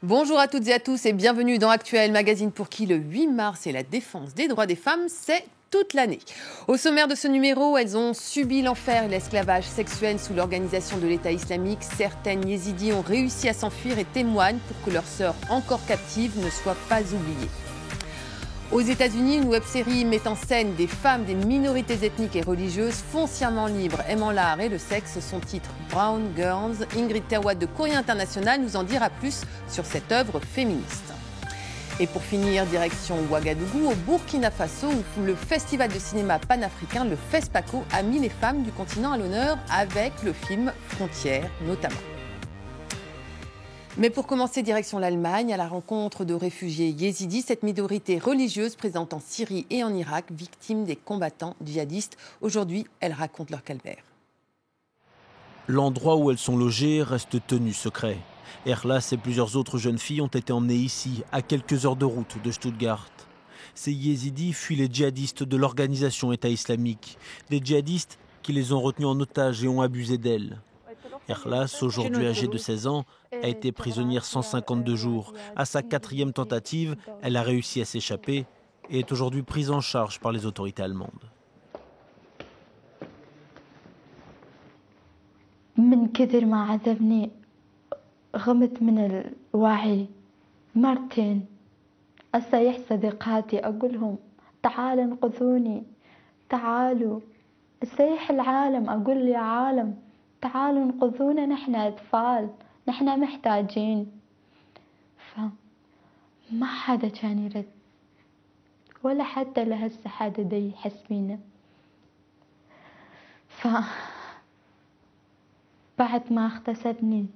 Bonjour à toutes et à tous et bienvenue dans Actuel, magazine pour qui le 8 mars est la défense des droits des femmes, c'est toute l'année. Au sommaire de ce numéro, elles ont subi l'enfer et l'esclavage sexuel sous l'organisation de l'État islamique. Certaines yézidis ont réussi à s'enfuir et témoignent pour que leurs sœurs encore captives ne soient pas oubliées. Aux États-Unis, une web-série met en scène des femmes des minorités ethniques et religieuses foncièrement libres, aimant l'art et le sexe. Son titre Brown Girls. Ingrid Terwat de Courrier International nous en dira plus sur cette œuvre féministe. Et pour finir, direction Ouagadougou, au Burkina Faso, où le festival de cinéma panafricain, le FESPACO, a mis les femmes du continent à l'honneur avec le film Frontières notamment. Mais pour commencer, direction l'Allemagne, à la rencontre de réfugiés yézidis, cette minorité religieuse présente en Syrie et en Irak, victime des combattants djihadistes. Aujourd'hui, elles racontent leur calvaire. L'endroit où elles sont logées reste tenu secret. Erlas et plusieurs autres jeunes filles ont été emmenées ici, à quelques heures de route de Stuttgart. Ces yézidis fuient les djihadistes de l'organisation État islamique, des djihadistes qui les ont retenues en otage et ont abusé d'elles. Erlas, aujourd'hui âgée de 16 ans, a été prisonnière 152 jours. À sa 4e tentative, elle a réussi à s'échapper et est aujourd'hui prise en charge par les autorités allemandes. من كثر ما عذبني غمت من الوعي مرتين أسيح صديقاتي أقولهم تعالوا انقذوني تعالوا أسيح العالم أقول يا عالم تعالوا انقذونا نحن أطفال نحن محتاجين فما حدا كان يرد ولا حتى لهسه حدا دا يحس بينا بعد ما اغتصبني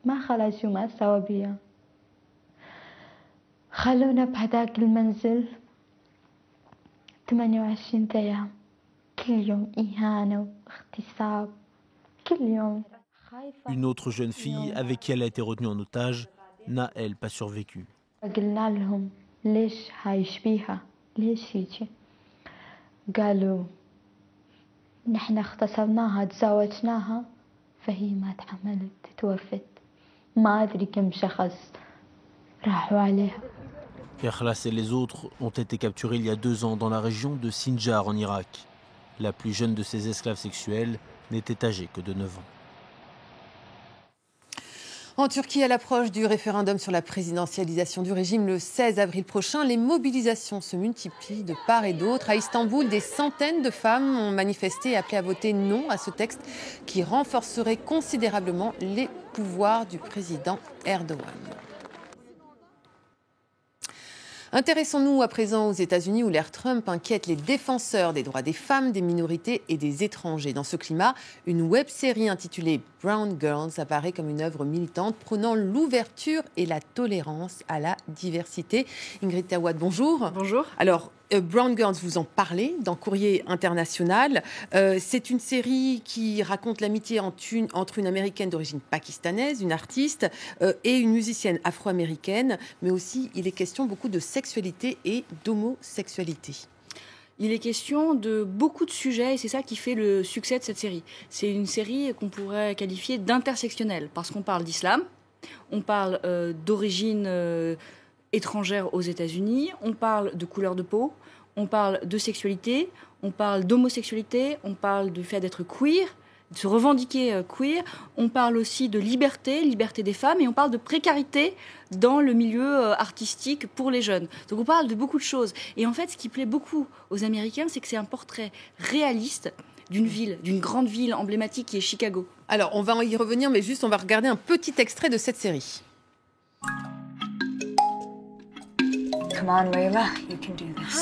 ما خرجوا ما سوى بيا خلونا بهداك المنزل 28 أيام كل يوم إهانة واغتصاب كل يوم. Une autre jeune fille avec qui elle a été retenue en otage n'a, elle, pas survécu. قلنا لهم ليش هاي شبيها ليش هيجي قالوا نحن اغتصبناها تزوجناها فهي ما تحملت توفت ما أدري كم شخص راحوا عليها. Erlas et les autres ont été capturés il y a 2 ans dans la région de Sinjar en Irak. La plus jeune de ces esclaves sexuels n'était âgée que de 9 ans. En Turquie, à l'approche du référendum sur la présidentialisation du régime le 16 avril prochain, les mobilisations se multiplient de part et d'autre. À Istanbul, des centaines de femmes ont manifesté et appelé à voter non à ce texte qui renforcerait considérablement les pouvoirs du président Erdogan. Intéressons-nous à présent aux États-Unis où l'ère Trump inquiète les défenseurs des droits des femmes, des minorités et des étrangers. Dans ce climat, une web-série intitulée Brown Girls apparaît comme une œuvre militante prônant l'ouverture et la tolérance à la diversité. Ingrid Terwat, bonjour. Bonjour. Alors, Brown Girls, vous en parlez dans Courrier International. C'est une série qui raconte l'amitié entre une Américaine d'origine pakistanaise, une artiste, et une musicienne afro-américaine. Mais aussi, il est question beaucoup de sexualité et d'homosexualité. Il est question de beaucoup de sujets et c'est ça qui fait le succès de cette série. C'est une série qu'on pourrait qualifier d'intersectionnelle parce qu'on parle d'islam, on parle d'origine étrangère aux États-Unis, on parle de couleur de peau, on parle de sexualité, on parle d'homosexualité, on parle du fait d'être queer, de se revendiquer queer, on parle aussi de liberté des femmes et on parle de précarité dans le milieu artistique pour les jeunes. Donc on parle de beaucoup de choses. Et en fait, ce qui plaît beaucoup aux Américains, c'est que c'est un portrait réaliste d'une grande ville emblématique qui est Chicago. Alors, on va y revenir, mais juste, on va regarder un petit extrait de cette série. Come on, Layla, you can do this.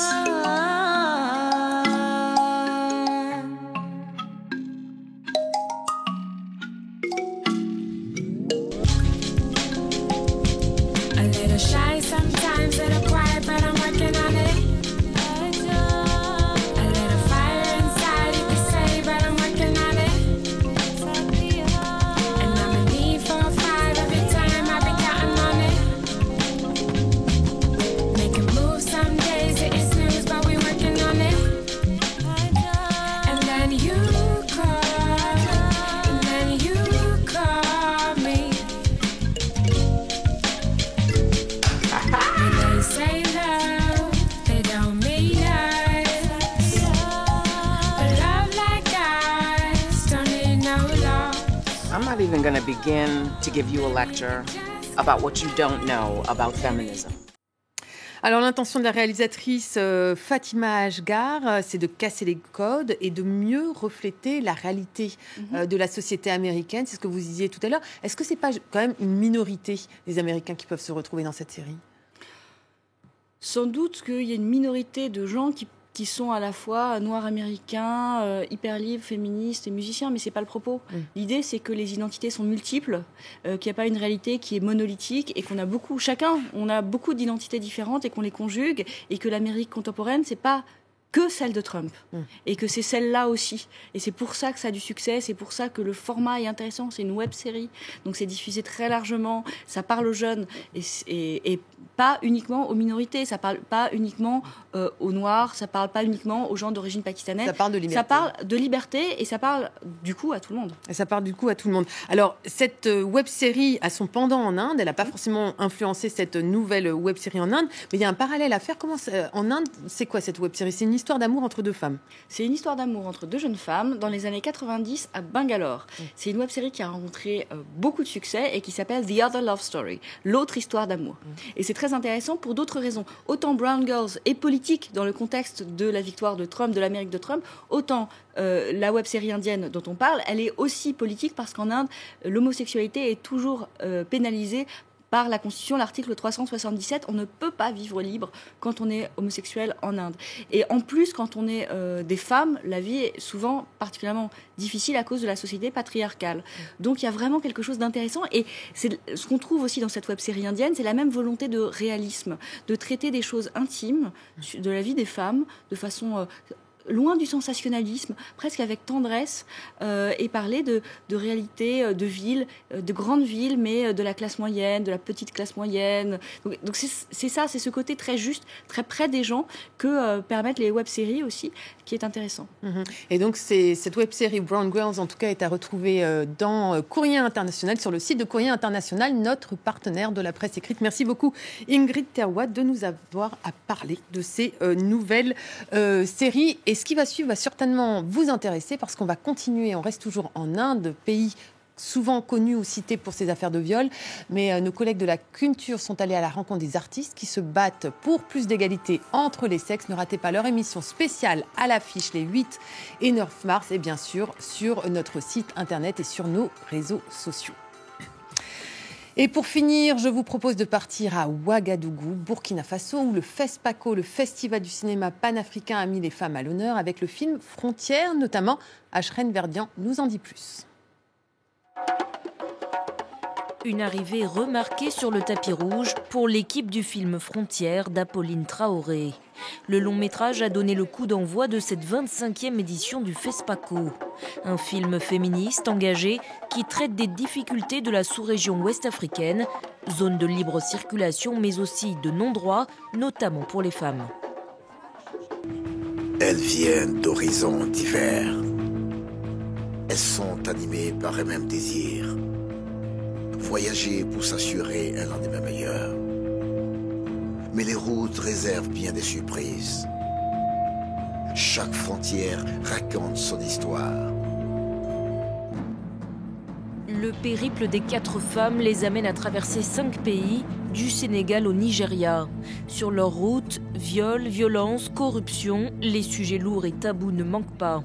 A little shy sometimes, a little quiet, but I'm working on it. A little fire inside, you could say, but I'm working on it. And I'm a need for a 5 every time I've been counting on it. Making moves some days, hitting snooze, but we working on it. lost. I'm not even going to begin to give you a lecture about what you don't know about feminism. Alors l'intention de la réalisatrice Fatima Ashgar, c'est de casser les codes et de mieux refléter la réalité de la société américaine. C'est ce que vous disiez tout à l'heure. Est-ce que c'est pas quand même une minorité des Américains qui peuvent se retrouver dans cette série ? Sans doute qu'il y a une minorité de gens qui sont à la fois noirs américains, hyper libres, féministes et musiciens, mais c'est pas le propos. L'idée, c'est que les identités sont multiples, qu'il n'y a pas une réalité qui est monolithique et qu'on a beaucoup, chacun, on a beaucoup d'identités différentes et qu'on les conjugue et que l'Amérique contemporaine, c'est pas que celle de Trump et que c'est celle-là aussi. Et c'est pour ça que ça a du succès, c'est pour ça que le format est intéressant. C'est une web-série, donc c'est diffusé très largement, ça parle aux jeunes et pas uniquement aux minorités, ça parle pas uniquement aux Noirs, ça parle pas uniquement aux gens d'origine pakistanaise. Ça parle de liberté. Ça parle de liberté et ça parle du coup à tout le monde. Et ça parle du coup à tout le monde. Alors, cette web-série a son pendant en Inde. Elle n'a pas forcément influencé cette nouvelle web-série en Inde, mais il y a un parallèle à faire. En Inde, c'est quoi cette web-série ? C'est une histoire d'amour entre deux femmes. C'est une histoire d'amour entre deux jeunes femmes dans les années 90 à Bangalore. C'est une web-série qui a rencontré beaucoup de succès et qui s'appelle The Other Love Story, l'autre histoire d'amour. Et c'est très intéressant pour d'autres raisons. Autant Brown Girls est politique dans le contexte de la victoire de Trump, de l'Amérique de Trump, autant la web-série indienne dont on parle, elle est aussi politique parce qu'en Inde, l'homosexualité est toujours pénalisée par la Constitution, l'article 377, on ne peut pas vivre libre quand on est homosexuel en Inde. Et en plus, quand on est des femmes, la vie est souvent particulièrement difficile à cause de la société patriarcale. Donc il y a vraiment quelque chose d'intéressant. Et c'est ce qu'on trouve aussi dans cette web-série indienne, c'est la même volonté de réalisme, de traiter des choses intimes de la vie des femmes de façon loin du sensationnalisme, presque avec tendresse, et parler de réalité, de villes, de grandes villes, mais de la classe moyenne, de la petite classe moyenne. Donc c'est ça, c'est ce côté très juste, très près des gens que permettent les web-séries aussi, qui est intéressant. Et donc cette web-série Brown Girls, en tout cas, est à retrouver dans Courrier International, sur le site de Courrier International, notre partenaire de la presse écrite. Merci beaucoup Ingrid Terwat de nous avoir parlé de ces nouvelles séries. Et ce qui va suivre va certainement vous intéresser parce qu'on va continuer, on reste toujours en Inde, pays souvent connu ou cité pour ses affaires de viol, mais nos collègues de la culture sont allés à la rencontre des artistes qui se battent pour plus d'égalité entre les sexes. Ne ratez pas leur émission spéciale à l'affiche les 8 et 9 mars et bien sûr sur notre site internet et sur nos réseaux sociaux. Et pour finir, je vous propose de partir à Ouagadougou, Burkina Faso, où le FESPACO, le Festival du cinéma panafricain, a mis les femmes à l'honneur avec le film Frontières, notamment. Ashrène Verdian nous en dit plus. Une arrivée remarquée sur le tapis rouge pour l'équipe du film Frontières d'Apolline Traoré. Le long métrage a donné le coup d'envoi de cette 25e édition du FESPACO. Un film féministe engagé qui traite des difficultés de la sous-région ouest-africaine, zone de libre circulation mais aussi de non-droit, notamment pour les femmes. Elles viennent d'horizons divers. Elles sont animées par un même désir. Voyager pour s'assurer un lendemain meilleur. Mais les routes réservent bien des surprises. Chaque frontière raconte son histoire. Le périple des 4 femmes les amène à traverser 5 pays, du Sénégal au Nigeria. Sur leur route, viol, violence, corruption, les sujets lourds et tabous ne manquent pas.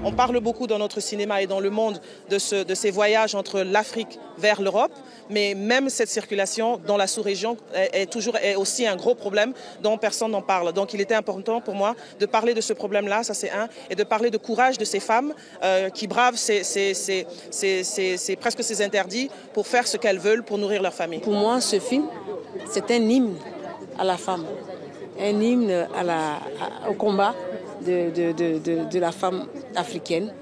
On parle beaucoup dans notre cinéma et dans le monde de ces voyages entre l'Afrique vers l'Europe, mais même cette circulation dans la sous-région est aussi un gros problème dont personne n'en parle. Donc il était important pour moi de parler de ce problème-là, ça c'est un, et de parler de courage de ces femmes qui bravent presque ces interdits pour faire ce qu'elles veulent pour nourrir leur famille. Pour moi, ce film, c'est un hymne à la femme, un hymne au combat de la femme africaine.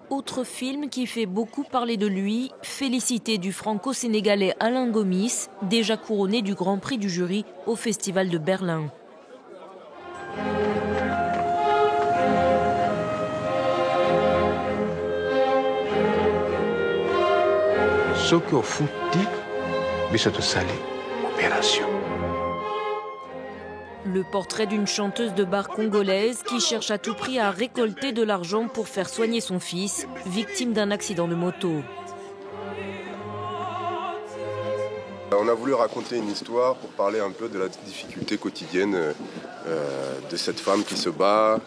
Autre film qui fait beaucoup parler de lui, Félicité du franco-sénégalais Alain Gomis, déjà couronné du Grand Prix du jury au Festival de Berlin. Soko Fouti, Bissoto Salé, opération. Le Le portrait d'une chanteuse de bar congolaise qui cherche à tout prix à récolter de l'argent pour faire soigner son fils, victime d'un accident de moto. On a voulu raconter une histoire pour parler un peu de la difficulté quotidienne de cette femme qui se bat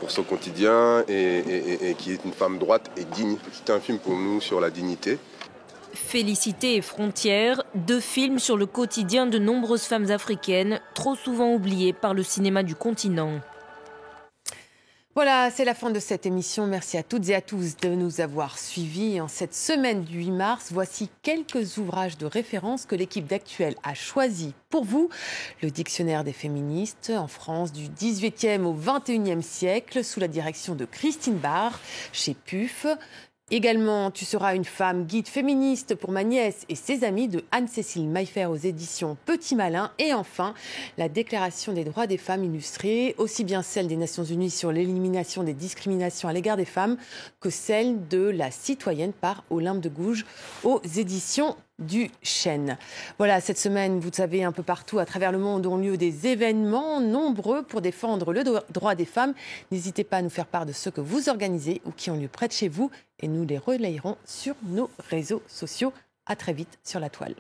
pour son quotidien et qui est une femme droite et digne. C'était un film pour nous sur la dignité. Félicité et Frontières, 2 films sur le quotidien de nombreuses femmes africaines, trop souvent oubliées par le cinéma du continent. Voilà, c'est la fin de cette émission. Merci à toutes et à tous de nous avoir suivis. En cette semaine du 8 mars, voici quelques ouvrages de référence que l'équipe d'Actuel a choisis pour vous. Le dictionnaire des féministes en France du 18e au 21e siècle, sous la direction de Christine Barr, chez PUF. Également, Tu seras une femme, guide féministe pour ma nièce et ses amis de Anne-Cécile Maillefer aux éditions Petit Malin. Et enfin, la Déclaration des droits des femmes illustrée, aussi bien celle des Nations Unies sur l'élimination des discriminations à l'égard des femmes que celle de la citoyenne par Olympe de Gouges aux éditions du Chêne. Voilà, cette semaine, vous savez, un peu partout à travers le monde ont lieu des événements nombreux pour défendre le droit des femmes. N'hésitez pas à nous faire part de ceux que vous organisez ou qui ont lieu près de chez vous et nous les relayerons sur nos réseaux sociaux. À très vite sur la toile.